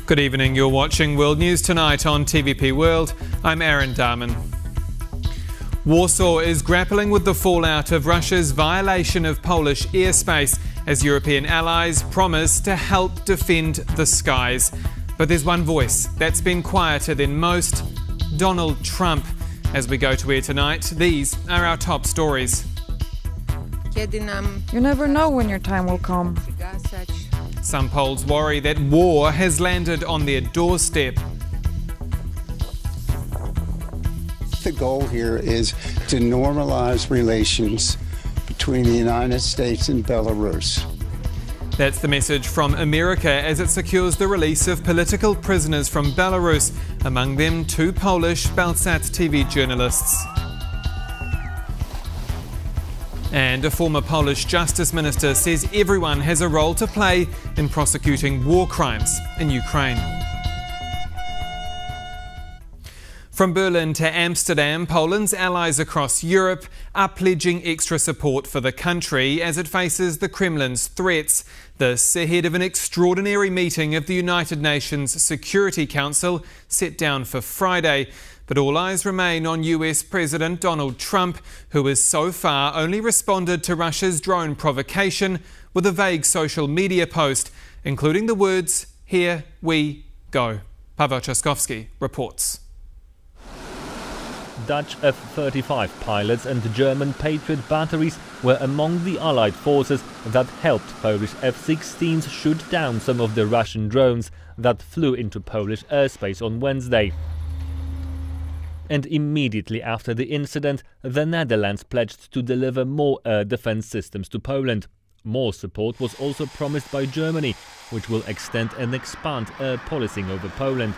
Good evening, you're watching World News Tonight on TVP World. I'm Aaron Darman. Warsaw is grappling with the fallout of Russia's violation of Polish airspace as European allies promise to help defend the skies. But there's one voice that's been quieter than most: Donald Trump. As we go to air tonight, these are our top stories. You never know when your time will come. Some Poles worry that war has landed on their doorstep. The goal here is to normalize relations between the United States and Belarus. That's the message from America as it secures the release of political prisoners from Belarus, among them 2 Polish Belsat TV journalists. And a former Polish justice minister says everyone has a role to play in prosecuting war crimes in Ukraine. From Berlin to Amsterdam, Poland's allies across Europe are pledging extra support for the country as it faces the Kremlin's threats. This ahead of an extraordinary meeting of the United Nations Security Council set down for Friday. But all eyes remain on US President Donald Trump, who has so far only responded to Russia's drone provocation with a vague social media post, including the words, "Here we go." Paweł Trzaskowski reports. Dutch F-35 pilots and German Patriot batteries were among the Allied forces that helped Polish F-16s shoot down some of the Russian drones that flew into Polish airspace on Wednesday. And immediately after the incident, the Netherlands pledged to deliver more air defense systems to Poland. More support was also promised by Germany, which will extend and expand air policing over Poland.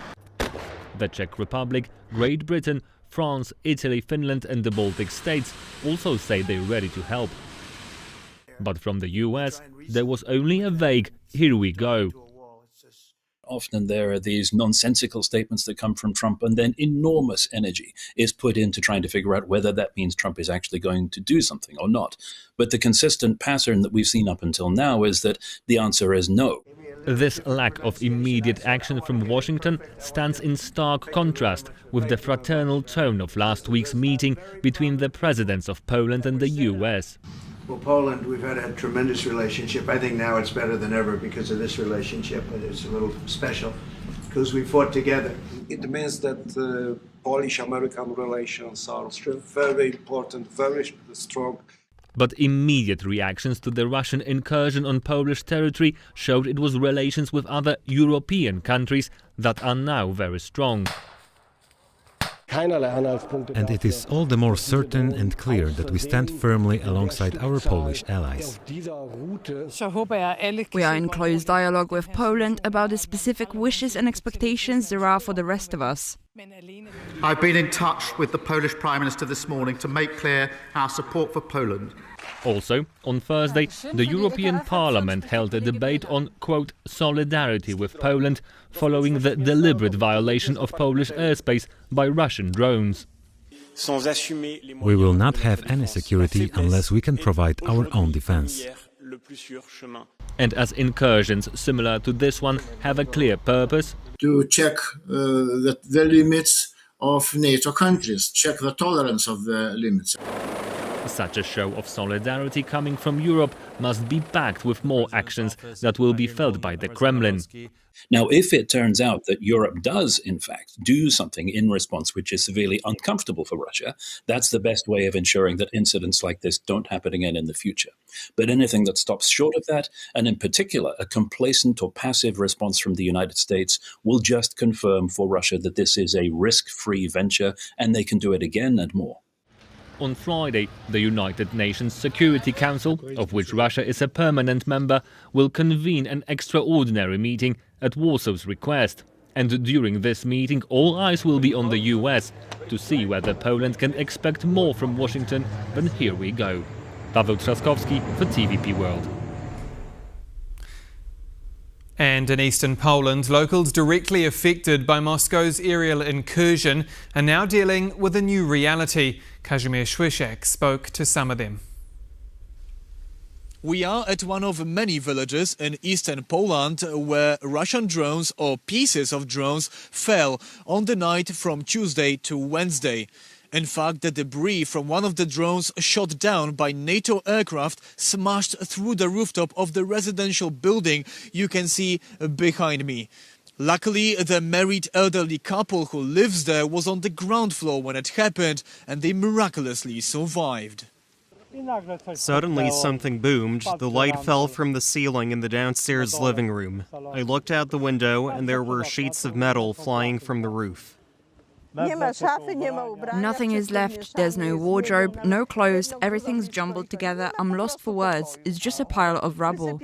The Czech Republic, Great Britain, France, Italy, Finland and the Baltic states also say they're ready to help. But from the US, there was only a vague "here we go." Often there are these nonsensical statements that come from Trump, and then enormous energy is put into trying to figure out whether that means Trump is actually going to do something or not. But the consistent pattern that we've seen up until now is that the answer is no. This lack of immediate action from Washington stands in stark contrast with the fraternal tone of last week's meeting between the presidents of Poland and the US. Well, Poland, we've had a tremendous relationship. I think now it's better than ever because of this relationship. It's a little special because we fought together. It means that Polish-American relations are very important, very strong. But immediate reactions to the Russian incursion on Polish territory showed it was relations with other European countries that are now very strong. And it is all the more certain and clear that we stand firmly alongside our Polish allies. We are in close dialogue with Poland about the specific wishes and expectations there are for the rest of us. I've been in touch with the Polish Prime Minister this morning to make clear our support for Poland. Also, on Thursday, the European Parliament held a debate on, quote, solidarity with Poland following the deliberate violation of Polish airspace by Russian drones. We will not have any security unless we can provide our own defense. And as incursions similar to this one have a clear purpose, to check the limits of NATO countries, check the tolerance of the limits. such a show of solidarity coming from Europe must be backed with more actions that will be felt by the Kremlin. Now, if it turns out that Europe does, in fact, do something in response which is severely uncomfortable for Russia, that's the best way of ensuring that incidents like this don't happen again in the future. But anything that stops short of that, and in particular a complacent or passive response from the United States, will just confirm for Russia that this is a risk-free venture and they can do it again and more. On Friday, the United Nations Security Council, of which Russia is a permanent member, will convene an extraordinary meeting at Warsaw's request. And during this meeting, all eyes will be on the US to see whether Poland can expect more from Washington than "here we go." Paweł Trzaskowski for TVP World. And in eastern Poland, locals directly affected by Moscow's aerial incursion are now dealing with a new reality. Kazimierz Słyszek spoke to some of them. We are at one of many villages in eastern Poland where Russian drones or pieces of drones fell on the night from Tuesday to Wednesday. In fact, the debris from one of the drones shot down by NATO aircraft smashed through the rooftop of the residential building you can see behind me. Luckily, the married elderly couple who lives there was on the ground floor when it happened, and they miraculously survived. Suddenly something boomed, the light fell from the ceiling in the downstairs living room. I looked out the window and there were sheets of metal flying from the roof. Nothing is left, there's no wardrobe, no clothes, everything's jumbled together. I'm lost for words, it's just a pile of rubble.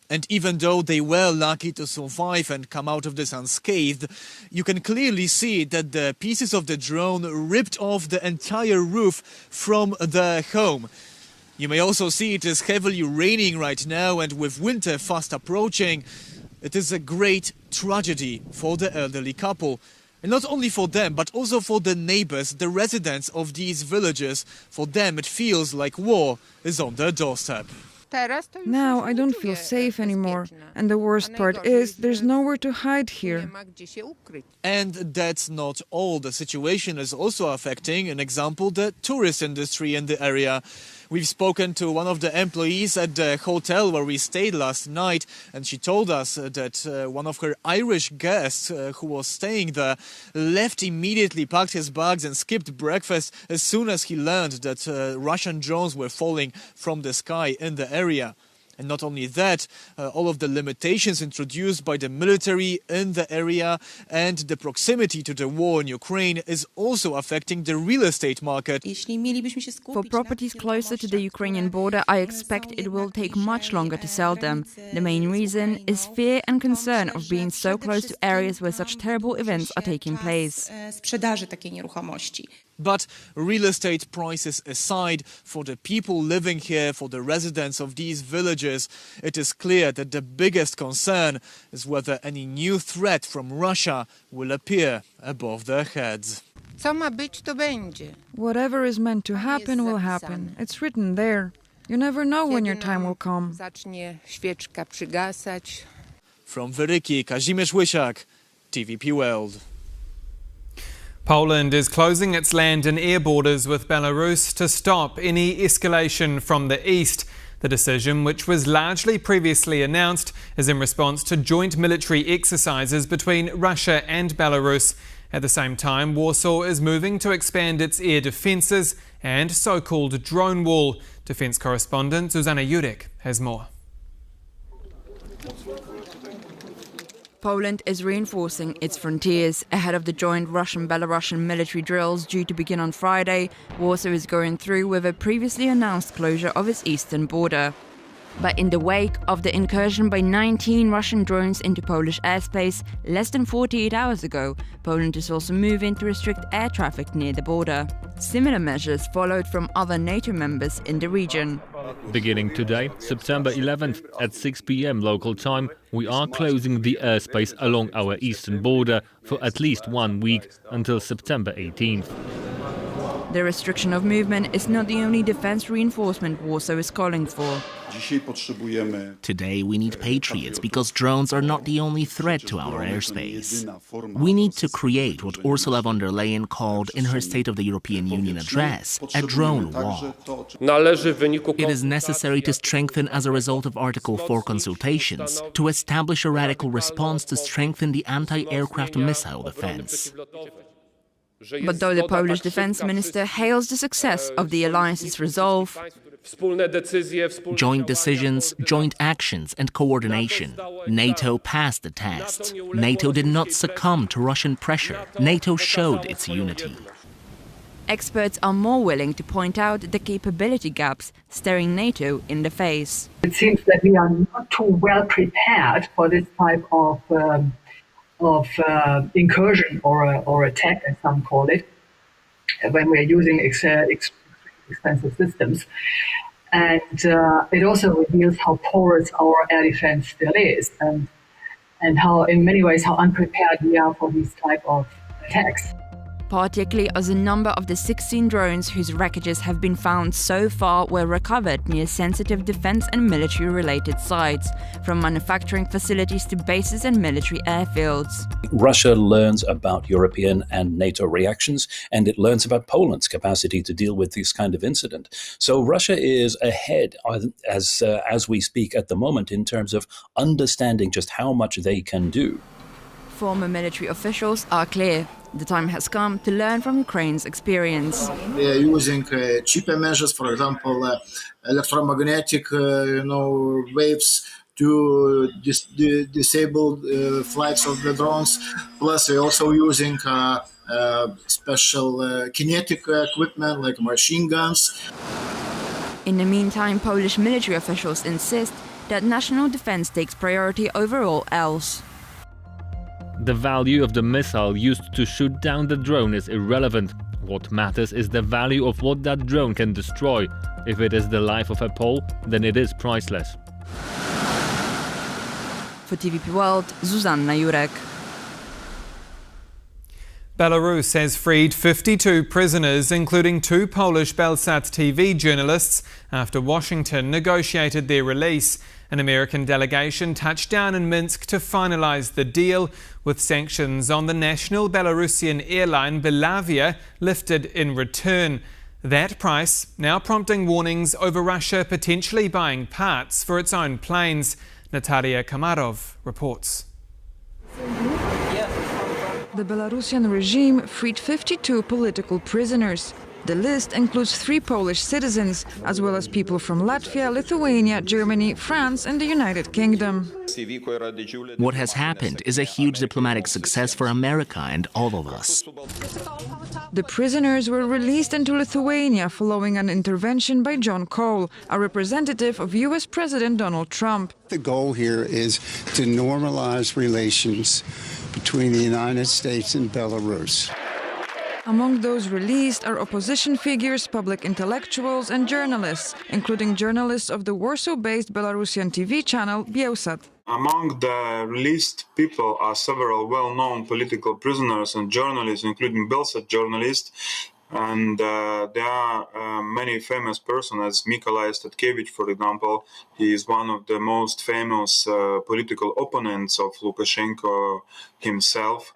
And even though they were lucky to survive and come out of this unscathed, you can clearly see that the pieces of the drone ripped off the entire roof from their home. You may also see it is heavily raining right now, and with winter fast approaching, it is a great tragedy for the elderly couple. And not only for them, but also for the neighbors, the residents of these villages. For them, it feels like war is on their doorstep. Now I don't feel safe anymore, and the worst part is there's nowhere to hide here. And that's not all. The situation is also affecting, an example, the tourist industry in the area. We've spoken to one of the employees at the hotel where we stayed last night, and she told us that one of her Irish guests who was staying there left immediately, packed his bags and skipped breakfast as soon as he learned that Russian drones were falling from the sky in the area. And not only that, all of the limitations introduced by the military in the area and the proximity to the war in Ukraine is also affecting the real estate market. For properties closer to the Ukrainian border, I expect it will take much longer to sell them. The main reason is fear and concern of being so close to areas where such terrible events are taking place. But real estate prices aside, for the people living here, for the residents of these villages, it is clear that the biggest concern is whether any new threat from Russia will appear above their heads. Whatever is meant to happen will happen. It's written there. You never know when your time will come. From Wyryki, Kazimierz Łysiak, TVP World. Poland is closing its land and air borders with Belarus to stop any escalation from the east. The decision, which was largely previously announced, is in response to joint military exercises between Russia and Belarus. At the same time, Warsaw is moving to expand its air defences and so-called drone wall. Defence correspondent Zuzanna Jurek has more. Poland is reinforcing its frontiers. Ahead of the joint Russian-Belarusian military drills due to begin on Friday, Warsaw is going through with a previously announced closure of its eastern border. But in the wake of the incursion by 19 Russian drones into Polish airspace less than 48 hours ago, Poland is also moving to restrict air traffic near the border. Similar measures followed from other NATO members in the region. Beginning today, September 11th at 6 p.m. local time, we are closing the airspace along our eastern border for at least 1 week until September 18th. The restriction of movement is not the only defense reinforcement Warsaw is calling for. Today we need patriots because drones are not the only threat to our airspace. We need to create what Ursula von der Leyen called in her State of the European Union address, a drone wall. It is necessary to strengthen, as a result of Article 4 consultations, to establish a radical response to strengthen the anti-aircraft missile defense. But though the Polish defense minister hails the success of the alliance's resolve, joint decisions, joint actions and coordination. NATO passed the test. NATO did not succumb to Russian pressure. NATO showed its unity. experts are more willing to point out the capability gaps staring NATO in the face. It seems that we are not too well prepared for this type of incursion or attack, as some call it, when we're using expensive systems. And it also reveals how porous our air defense still is, and how, in many ways, how unprepared we are for these type of attacks. particularly as a number of the 16 drones whose wreckages have been found so far were recovered near sensitive defense and military-related sites, from manufacturing facilities to bases and military airfields. Russia learns about European and NATO reactions, and it learns about Poland's capacity to deal with this kind of incident. So Russia is ahead as we speak at the moment in terms of understanding just how much they can do. Former military officials are clear. The time has come to learn from Ukraine's experience. They are using cheaper measures, for example, electromagnetic waves to disable flights of the drones. Plus, they're also using special kinetic equipment like machine guns. In the meantime, Polish military officials insist that national defense takes priority over all else. The value of the missile used to shoot down the drone is irrelevant. What matters is the value of what that drone can destroy. If it is the life of a Pole, then it is priceless. For TVP World, Zuzanna Jurek. Belarus has freed 52 prisoners, including 2 Polish Belsat TV journalists, after Washington negotiated their release. An American delegation touched down in Minsk to finalize the deal, with sanctions on the national Belarusian airline Belavia lifted in return. That price now prompting warnings over Russia potentially buying parts for its own planes. Natalia Kamarov reports. The Belarusian regime freed 52 political prisoners. The list includes 3 Polish citizens, as well as people from Latvia, Lithuania, Germany, France and the United Kingdom. What has happened is a huge diplomatic success for America and all of us. The prisoners were released into Lithuania following an intervention by John Cole, a representative of US President Donald Trump. The goal here is to normalize relations between the United States and Belarus. Among those released are opposition figures, public intellectuals and journalists, including journalists of the Warsaw-based Belarusian TV channel Bielsat. Among the released people are several well-known political prisoners and journalists, including Belsat journalists, and there are many famous persons, as Mykolai Statkevich, for example. He is one of the most famous political opponents of Lukashenko himself.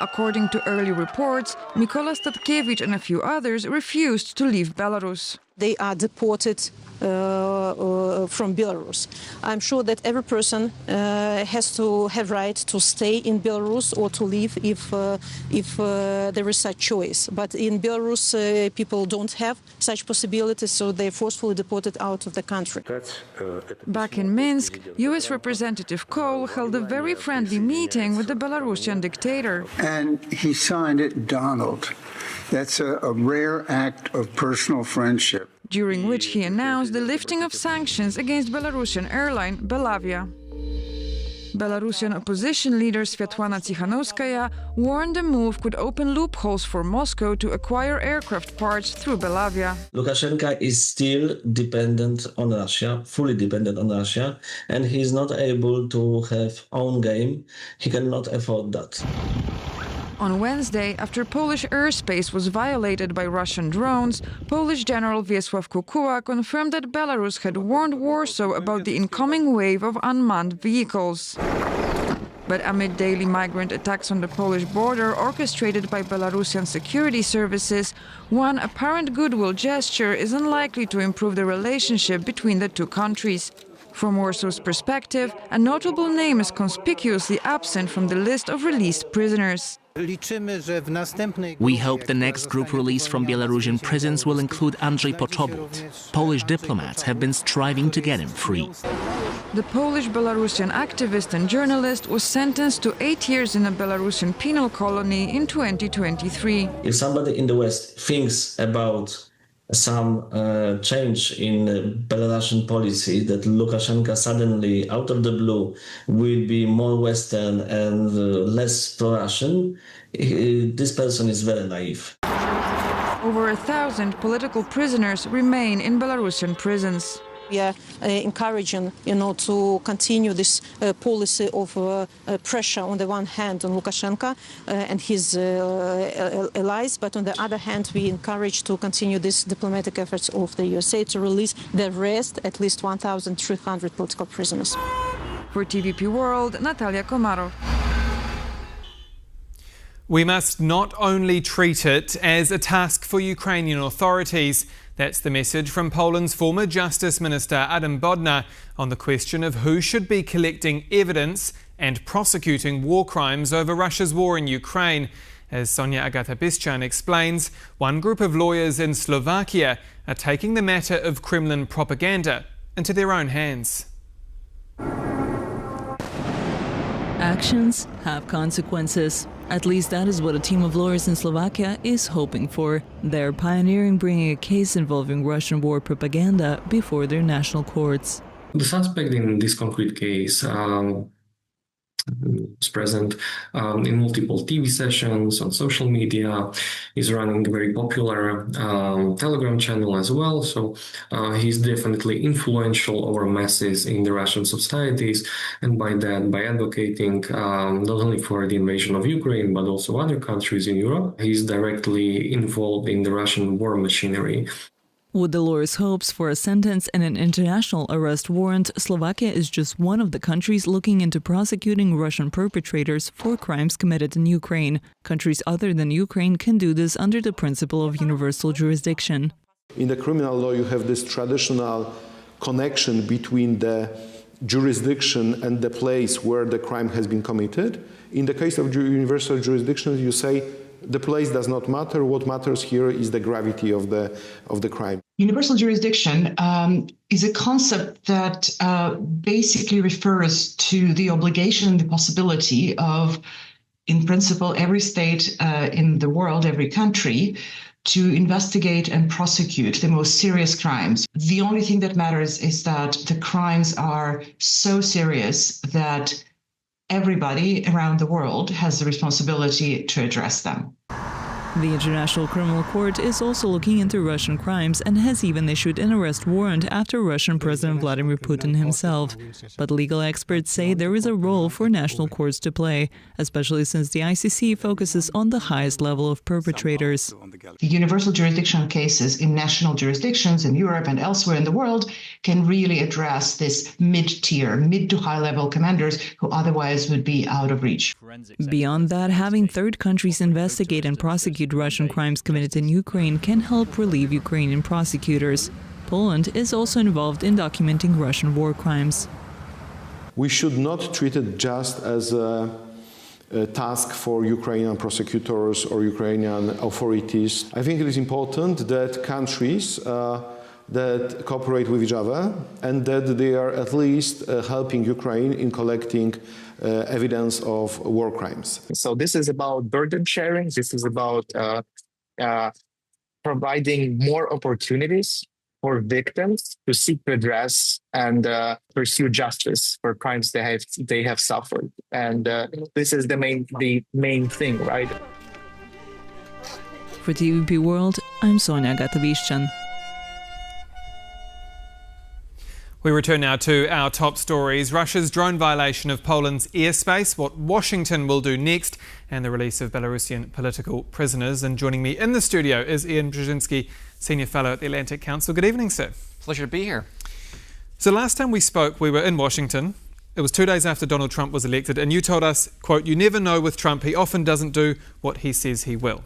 According to early reports, Mykola Statkevich and a few others refused to leave Belarus. They are deported from Belarus. I'm sure that every person has to have right to stay in Belarus or to leave if there is such choice. But in Belarus, people don't have such possibilities, so they're forcefully deported out of the country. Back in Minsk, U.S. Representative Cole held a very friendly meeting with the Belarusian dictator. And he signed it Donald. That's a rare act of personal friendship. During which he announced the lifting of sanctions against Belarusian airline Belavia. Belarusian opposition leader Sviatłana Tsikhanouskaya warned the move could open loopholes for Moscow to acquire aircraft parts through Belavia. Lukashenko is still dependent on Russia, fully dependent on Russia, and he is not able to have own game. He cannot afford that. On Wednesday, after Polish airspace was violated by Russian drones, Polish General Wiesław Kukuła confirmed that Belarus had warned Warsaw about the incoming wave of unmanned vehicles. But amid daily migrant attacks on the Polish border orchestrated by Belarusian security services, one apparent goodwill gesture is unlikely to improve the relationship between the two countries. From Warsaw's perspective, a notable name is conspicuously absent from the list of released prisoners. We hope the next group released from Belarusian prisons will include Andrzej Poczobut. Polish diplomats have been striving to get him free. The Polish-Belarusian activist and journalist was sentenced to 8 years in a Belarusian penal colony in 2023. If somebody in the West thinks about some change in Belarusian policy, that Lukashenko suddenly, out of the blue, will be more Western and less pro-Russian, this person is very naive. Over 1,000 political prisoners remain in Belarusian prisons. We are encouraging, to continue this policy of pressure on the one hand on Lukashenko and his allies, but on the other hand, we encourage to continue these diplomatic efforts of the USA to release the rest, at least 1,300 political prisoners. For TVP World, Natalia Komarov. We must not only treat it as a task for Ukrainian authorities. That's the message from Poland's former Justice Minister Adam Bodnar on the question of who should be collecting evidence and prosecuting war crimes over Russia's war in Ukraine. As Sonia Agata-Biszczan explains, one group of lawyers in Slovakia are taking the matter of Kremlin propaganda into their own hands. Actions have consequences. At least that is what a team of lawyers in Slovakia is hoping for. They're pioneering bringing a case involving Russian war propaganda before their national courts. The suspect in this concrete case is present in multiple TV sessions, on social media, is running a very popular Telegram channel as well. So he's definitely influential over masses in the Russian societies, and by that, by advocating not only for the invasion of Ukraine, but also other countries in Europe, he's directly involved in the Russian war machinery. With the lawyer's hopes for a sentence and an international arrest warrant, Slovakia is just one of the countries looking into prosecuting Russian perpetrators for crimes committed in Ukraine. Countries other than Ukraine can do this under the principle of universal jurisdiction. In the criminal law, you have this traditional connection between the jurisdiction and the place where the crime has been committed. In the case of universal jurisdiction, you say the place does not matter. What matters here is the gravity of the crime. Universal jurisdiction is a concept that basically refers to the obligation and the possibility of, in principle, every state in the world, every country, to investigate and prosecute the most serious crimes. The only thing that matters is that the crimes are so serious that everybody around the world has the responsibility to address them. The International Criminal Court is also looking into Russian crimes and has even issued an arrest warrant after Russian President Vladimir Putin himself. But legal experts say there is a role for national courts to play, especially since the ICC focuses on the highest level of perpetrators. The universal jurisdiction cases in national jurisdictions in Europe and elsewhere in the world can really address this mid-tier, mid to high-level commanders who otherwise would be out of reach. Beyond that, having third countries investigate and prosecute Russian crimes committed in Ukraine can help relieve Ukrainian prosecutors. Poland is also involved in documenting Russian war crimes. We should not treat it just as a task for Ukrainian prosecutors or Ukrainian authorities. I think it is important that countries that cooperate with each other and that they are at least helping Ukraine in collecting evidence of war crimes. So this is about burden sharing. This is about providing more opportunities for victims to seek redress and pursue justice for crimes they have suffered. And this is the main thing, right? For TVP World, I'm Sonia Agata-Biszczan. We return now to our top stories. Russia's drone violation of Poland's airspace, what Washington will do next, and the release of Belarusian political prisoners. And joining me in the studio is Ian Brzezinski, Senior Fellow at the Atlantic Council. Good evening, sir. Pleasure to be here. So last time we spoke, we were in Washington. It was 2 days after Donald Trump was elected, and you told us, quote, "You never know with Trump, he often doesn't do what he says he will."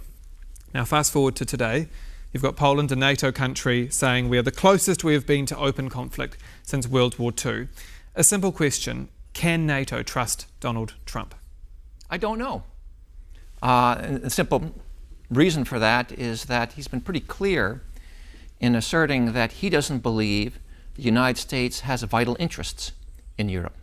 Now fast forward to today. You've got Poland, a NATO country, saying we are the closest we have been to open conflict since World War II. A simple question, can NATO trust Donald Trump? I don't know. The simple reason for that is that he's been pretty clear in asserting that he doesn't believe the United States has vital interests in Europe.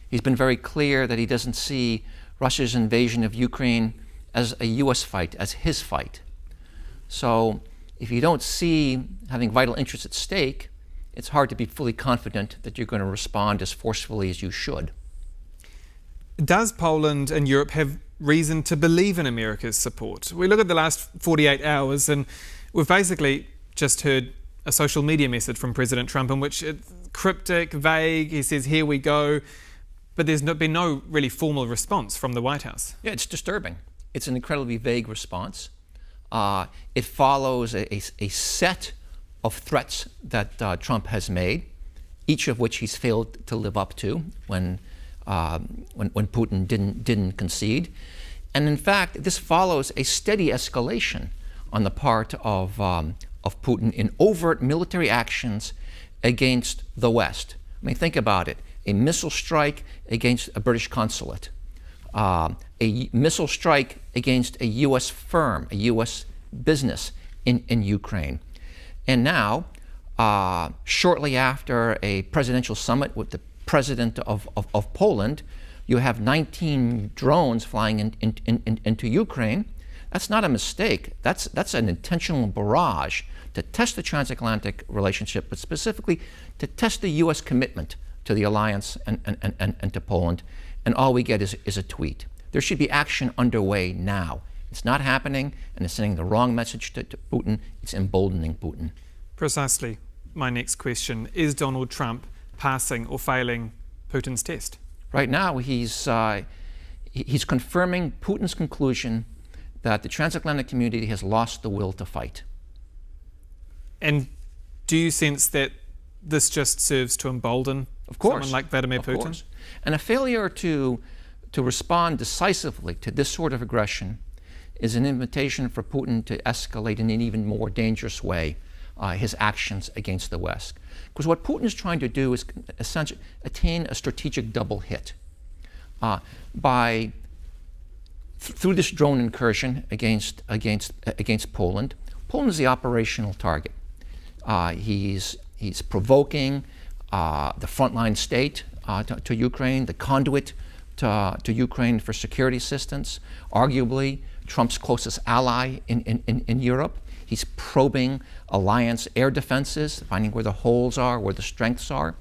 He's been very clear that he doesn't see Russia's invasion of Ukraine as a US fight, as his fight. So if you don't see having vital interests at stake, it's hard to be fully confident that you're going to respond as forcefully as you should. Does Poland and Europe have reason to believe in America's support? We look at the last 48 hours and we've basically just heard a social media message from President Trump in which it's cryptic, vague, he says, here we go, but there's been no really formal response from the White House. Yeah, it's disturbing. It's an incredibly vague response. It follows a set of threats that Trump has made, each of which he's failed to live up to when Putin didn't concede. And in fact, this follows a steady escalation on the part of Putin in overt military actions against the West. I mean, think about it. A missile strike against a British consulate, a missile strike against a U.S. firm, a U.S. business in Ukraine. And now, shortly after a presidential summit with the president of Poland, you have 19 drones flying into Ukraine. That's not a mistake. That's an intentional barrage to test the transatlantic relationship, but specifically to test the U.S. commitment to the alliance and to Poland. And all we get is a tweet. There should be action underway now. It's not happening, and it's sending the wrong message to Putin. It's emboldening Putin. Precisely my next question. Is Donald Trump passing or failing Putin's test? Right now, he's confirming Putin's conclusion that the transatlantic community has lost the will to fight. And do you sense that this just serves to embolden someone like Vladimir Putin? Of course. And a failure to respond decisively to this sort of aggression is an invitation for Putin to escalate in an even more dangerous way his actions against the West. Because what Putin is trying to do is essentially attain a strategic double hit through this drone incursion against Poland. Poland is the operational target. He's provoking the frontline state to Ukraine, the conduit to Ukraine for security assistance, arguably Trump's closest ally in Europe. He's probing alliance air defenses, finding where the holes are, where the strengths are.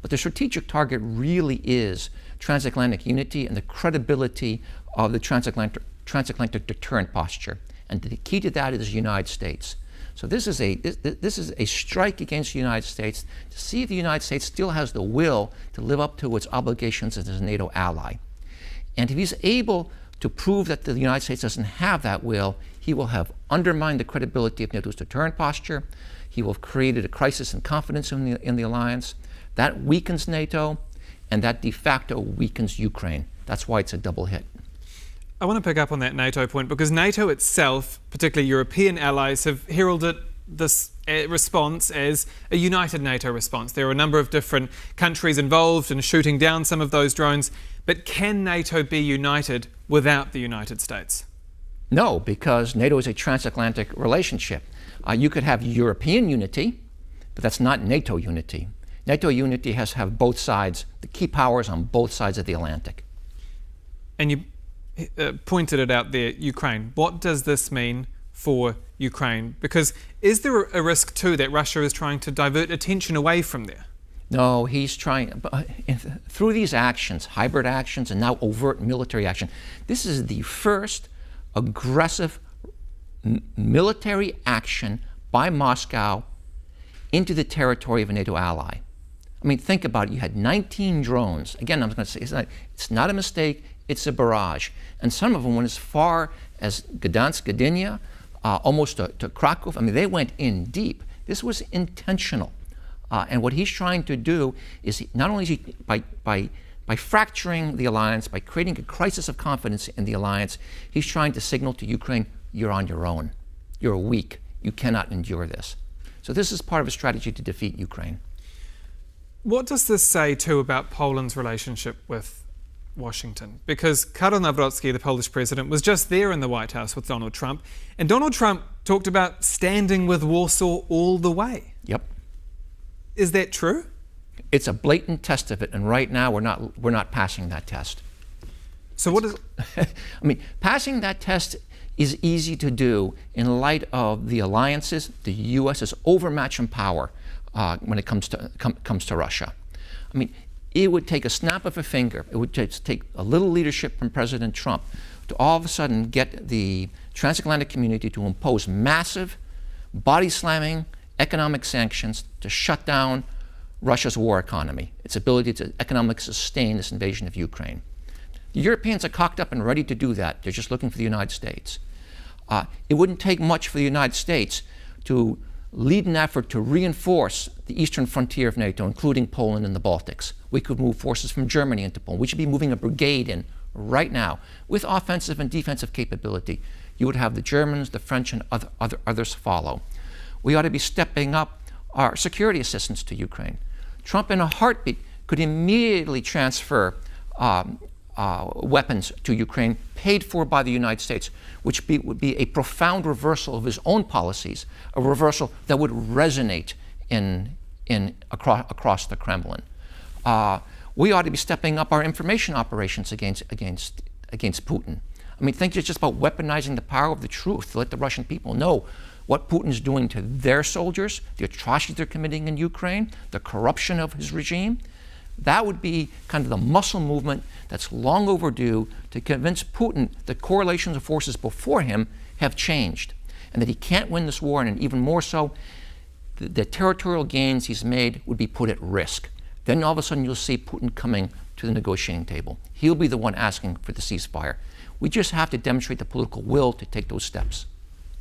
But the strategic target really is transatlantic unity and the credibility of the transatlantic deterrent posture. And the key to that is the United States. So this is a strike against the United States to see if the United States still has the will to live up to its obligations as a NATO ally. And if he's able to prove that the United States doesn't have that will, he will have undermined the credibility of NATO's deterrent posture. He will have created a crisis in confidence in the alliance. That weakens NATO, and that de facto weakens Ukraine. That's why it's a double hit. I want to pick up on that NATO point because NATO itself, particularly European allies, have heralded this response as a united NATO response. There are a number of different countries involved in shooting down some of those drones, but can NATO be united without the United States? No, because NATO is a transatlantic relationship. You could have European unity, but that's not NATO unity. NATO unity has to have both sides, the key powers on both sides of the Atlantic. And you pointed it out there, Ukraine. What does this mean for Ukraine? Because is there a risk too that Russia is trying to divert attention away from there? No, he's trying, through these actions, hybrid actions and now overt military action, this is the first aggressive military action by Moscow into the territory of a NATO ally. I mean, think about it. You had 19 drones. Again, I'm going to say it's not a mistake. It's a barrage. And some of them went as far as Gdansk, Gdynia, almost to Krakow. I mean, they went in deep. This was intentional. And what he's trying to do is not only is he, by fracturing the alliance, by creating a crisis of confidence in the alliance, he's trying to signal to Ukraine, you're on your own. You're weak. You cannot endure this. So this is part of a strategy to defeat Ukraine. What does this say, too, about Poland's relationship with Washington? Because Karol Nawrocki, the Polish president, was just there in the White House with Donald Trump, and Donald Trump talked about standing with Warsaw all the way. Yep. Is that true? It's a blatant test of it, and right now we're not passing that test. So what is... I mean, passing that test is easy to do in light of the alliances. The U.S. is overmatched in power when it comes to Russia. I mean, it would take a snap of a finger. It would take a little leadership from President Trump to all of a sudden get the transatlantic community to impose massive, body-slamming economic sanctions to shut down Russia's war economy, its ability to economically sustain this invasion of Ukraine. The Europeans are cocked up and ready to do that. They're just looking for the United States. It wouldn't take much for the United States to lead an effort to reinforce the eastern frontier of NATO, including Poland and the Baltics. We could move forces from Germany into Poland. We should be moving a brigade in right now with offensive and defensive capability. You would have the Germans, the French, and others follow. We ought to be stepping up our security assistance to Ukraine. Trump, in a heartbeat, could immediately transfer weapons to Ukraine paid for by the United States, which would be a profound reversal of his own policies, a reversal that would resonate across the Kremlin. We ought to be stepping up our information operations against Putin. I mean, think just about weaponizing the power of the truth to let the Russian people know what Putin's doing to their soldiers, the atrocities they're committing in Ukraine, the corruption of his regime. That would be kind of the muscle movement that's long overdue to convince Putin that correlations of forces before him have changed and that he can't win this war, and even more so, the territorial gains he's made would be put at risk. Then all of a sudden you'll see Putin coming to the negotiating table. He'll be the one asking for the ceasefire. We just have to demonstrate the political will to take those steps.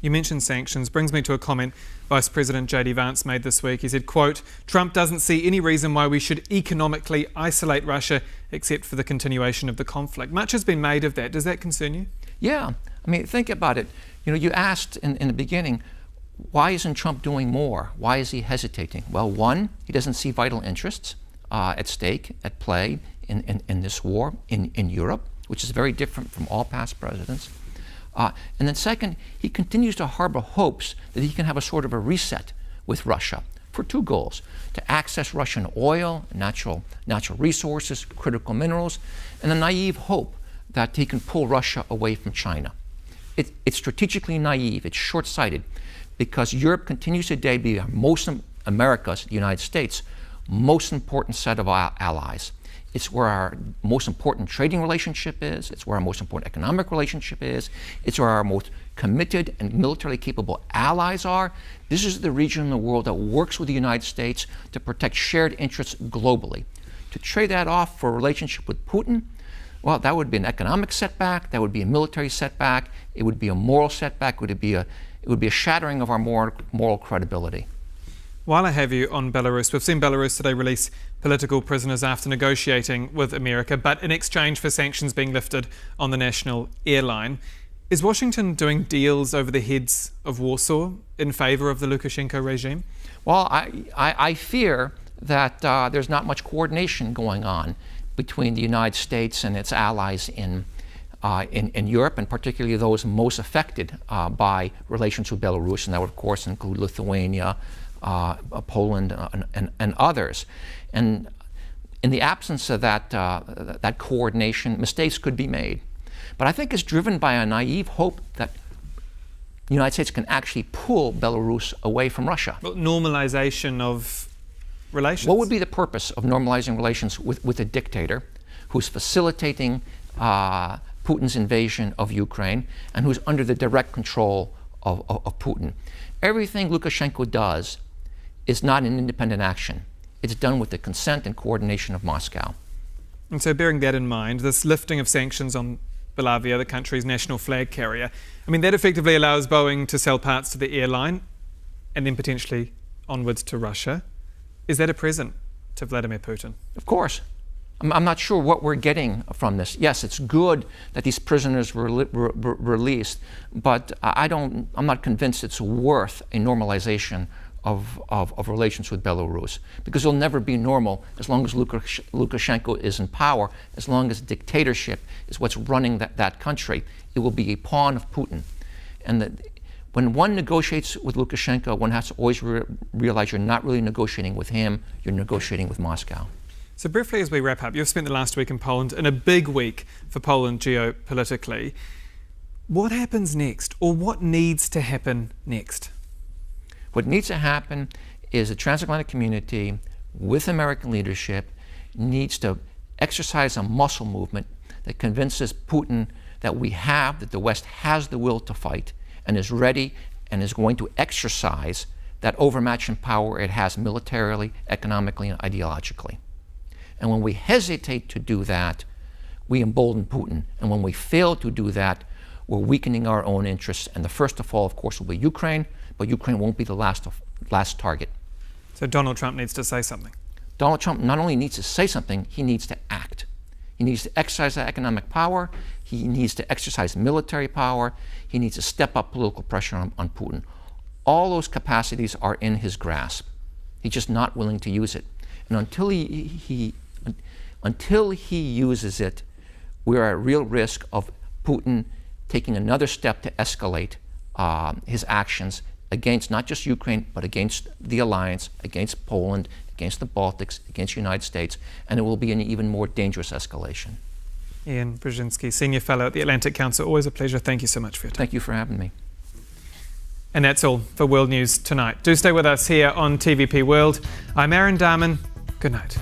You mentioned sanctions, brings me to a comment Vice President J.D. Vance made this week. He said, quote, "Trump doesn't see any reason why we should economically isolate Russia except for the continuation of the conflict." Much has been made of that. Does that concern you? Yeah. I mean, think about it. You know, you asked in the beginning, why isn't Trump doing more? Why is he hesitating? Well, one, he doesn't see vital interests at stake, at play in this war in Europe, which is very different from all past presidents. And then second, he continues to harbor hopes that he can have a sort of a reset with Russia for two goals: to access Russian oil, natural resources, critical minerals, and a naive hope that he can pull Russia away from China. It's strategically naive, it's short-sighted, because Europe continues today to be America's, the United States, most important set of allies. It's where our most important trading relationship is. It's where our most important economic relationship is. It's where our most committed and militarily capable allies are. This is the region in the world that works with the United States to protect shared interests globally. To trade that off for a relationship with Putin, well, that would be an economic setback. That would be a military setback. It would be a moral setback. It would be a shattering of our moral credibility. While I have you on Belarus, we've seen Belarus today release political prisoners after negotiating with America, but in exchange for sanctions being lifted on the national airline. Is Washington doing deals over the heads of Warsaw in favour of the Lukashenko regime? Well, I fear that there's not much coordination going on between the United States and its allies in Europe, and particularly those most affected by relations with Belarus, and that would, of course, include Lithuania, Poland, and others. And in the absence of that coordination, mistakes could be made. But I think it's driven by a naive hope that the United States can actually pull Belarus away from Russia. Well, normalization of relations. What would be the purpose of normalizing relations with a dictator who's facilitating Putin's invasion of Ukraine and who's under the direct control of Putin? Everything Lukashenko does is not an independent action. It's done with the consent and coordination of Moscow. And so bearing that in mind, this lifting of sanctions on Belavia, the country's national flag carrier, I mean, that effectively allows Boeing to sell parts to the airline and then potentially onwards to Russia. Is that a present to Vladimir Putin? Of course. I'm not sure what we're getting from this. Yes, it's good that these prisoners were released, but I'm not convinced it's worth a normalization of relations with Belarus, because it'll never be normal as long as Lukashenko is in power, as long as dictatorship is what's running that country. It will be a pawn of Putin. And when one negotiates with Lukashenko, one has to always realize you're not really negotiating with him, you're negotiating with Moscow. So briefly as we wrap up, you've spent the last week in Poland, and a big week for Poland geopolitically. What happens next, or what needs to happen next? What needs to happen is the transatlantic community, with American leadership, needs to exercise a muscle movement that convinces Putin that the West has the will to fight and is ready and is going to exercise that overmatch in power it has militarily, economically, and ideologically. And when we hesitate to do that, we embolden Putin. And when we fail to do that, we're weakening our own interests. And the first to fall, of course, will be Ukraine, but Ukraine won't be the last target. So Donald Trump needs to say something. Donald Trump not only needs to say something, he needs to act. He needs to exercise that economic power. He needs to exercise military power. He needs to step up political pressure on Putin. All those capacities are in his grasp. He's just not willing to use it. And until he uses it, we're at real risk of Putin taking another step to escalate his actions against not just Ukraine, but against the alliance, against Poland, against the Baltics, against the United States, and it will be an even more dangerous escalation. Ian Brzezinski, Senior Fellow at the Atlantic Council. Always a pleasure. Thank you so much for your time. Thank you for having me. And that's all for World News Tonight. Do stay with us here on TVP World. I'm Aaron Darman. Good night.